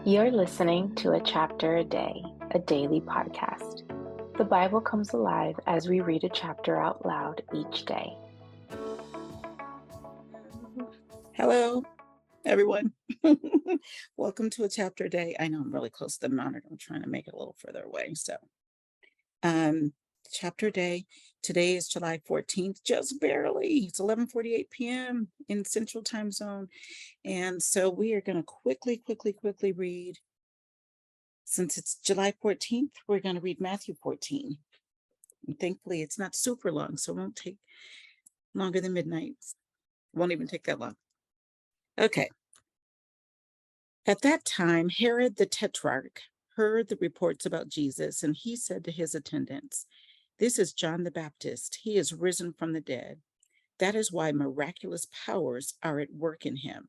You're listening to A Chapter a Day, a daily podcast. The Bible comes alive as we read a chapter out loud each day. Hello, everyone. Welcome to A Chapter a Day. I know I'm really close to the monitor. I'm trying to make it a little further away. Um, Chapter a Day. Today is July 14th, just barely. It's 11:48 p.m. in Central Time Zone. And so we are going to quickly read. Since it's July 14th, we're going to read Matthew 14. And thankfully, it's not super long, so it won't take longer than midnight. It won't even take that long. Okay. At that time, Herod the Tetrarch heard the reports about Jesus, and he said to his attendants, "This is John the Baptist. He is risen from the dead. That is why miraculous powers are at work in him."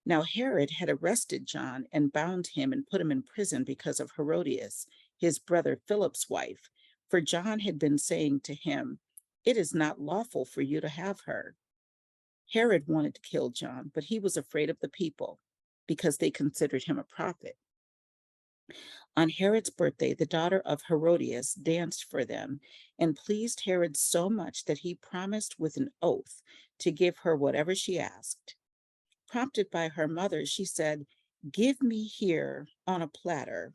Now Herod had arrested John and bound him and put him in prison because of Herodias, his brother Philip's wife, for John had been saying to him, "It is not lawful for you to have her." Herod wanted to kill John, but he was afraid of the people because they considered him a prophet. On Herod's birthday, the daughter of Herodias danced for them and pleased Herod so much that he promised with an oath to give her whatever she asked. Prompted by her mother, she said, "Give me here on a platter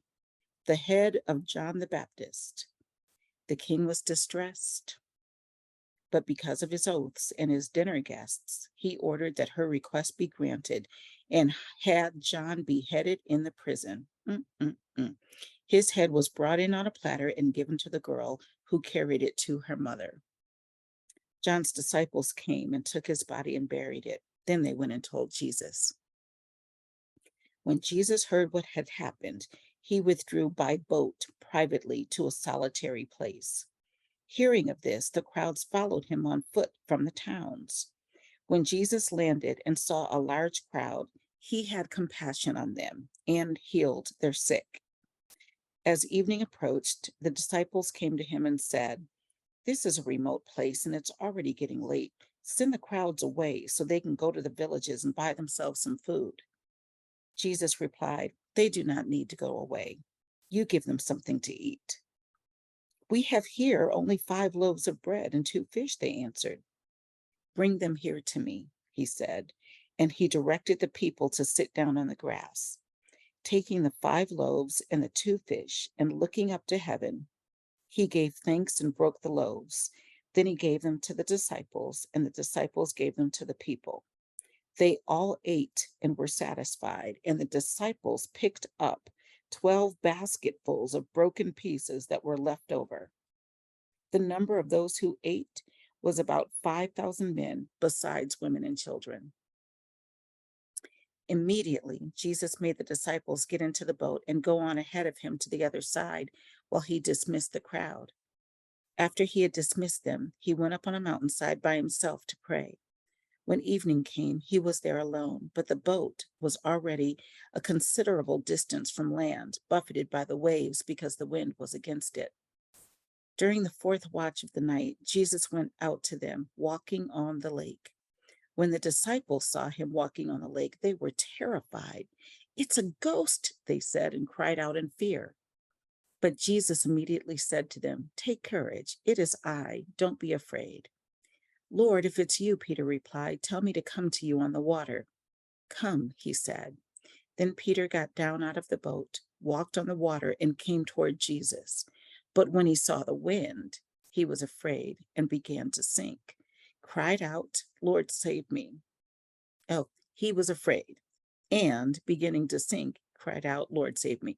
the head of John the Baptist." The king was distressed, but because of his oaths and his dinner guests, he ordered that her request be granted and had John beheaded in the prison. His head was brought in on a platter and given to the girl, who carried it to her mother. John's disciples came and took his body and buried it. Then they went and told Jesus. When Jesus heard what had happened, he withdrew by boat privately to a solitary place. Hearing of this, the crowds followed him on foot from the towns. When Jesus landed and saw a large crowd, he had compassion on them and healed their sick. As evening approached, the disciples came to him and said, "This is a remote place and it's already getting late. Send the crowds away so they can go to the villages and buy themselves some food." Jesus replied, "They do not need to go away. You give them something to eat." "We have here only 5 loaves of bread and 2 fish," they answered. "Bring them here to me," he said, and he directed the people to sit down on the grass. Taking the 5 loaves and the 2 fish and looking up to heaven, he gave thanks and broke the loaves. Then he gave them to the disciples, and the disciples gave them to the people. They all ate and were satisfied, and the disciples picked up 12 basketfuls of broken pieces that were left over. The number of those who ate was about 5,000 men, besides women and children. Immediately, Jesus made the disciples get into the boat and go on ahead of him to the other side while he dismissed the crowd. After he had dismissed them, he went up on a mountainside by himself to pray. When evening came, he was there alone, but the boat was already a considerable distance from land, buffeted by the waves because the wind was against it. During the 4th watch of the night, Jesus went out to them, walking on the lake. When the disciples saw him walking on the lake, they were terrified. "It's a ghost," they said, and cried out in fear. But Jesus immediately said to them, "Take courage, it is I, don't be afraid." "Lord, if it's you," Peter replied, "tell me to come to you on the water." "Come," he said. Then Peter got down out of the boat, walked on the water, and came toward Jesus. But when he saw the wind, he was afraid and began to sink, cried out, "Lord, save me." Oh, he was afraid and, beginning to sink, cried out, "Lord, save me."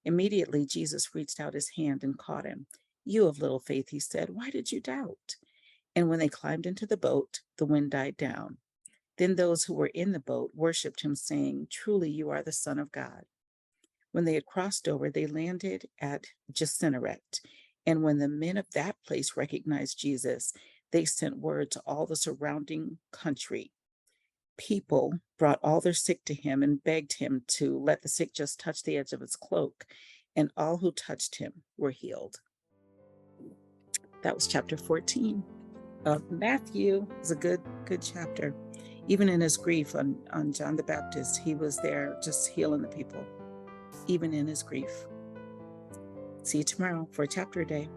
Immediately, Jesus reached out his hand and caught him. "You of little faith," he said, "why did you doubt?" And when they climbed into the boat, the wind died down. Then those who were in the boat worshipped him, saying, "Truly, you are the Son of God." When they had crossed over, they landed at Gennesaret. And when the men of that place recognized Jesus, they sent word to all the surrounding country. People brought all their sick to him and begged him to let the sick just touch the edge of his cloak, and all who touched him were healed. That was chapter 14 of Matthew. It's a good chapter. Even in his grief on John the Baptist, he was there just healing the people. even in his grief. See you tomorrow for chapter day.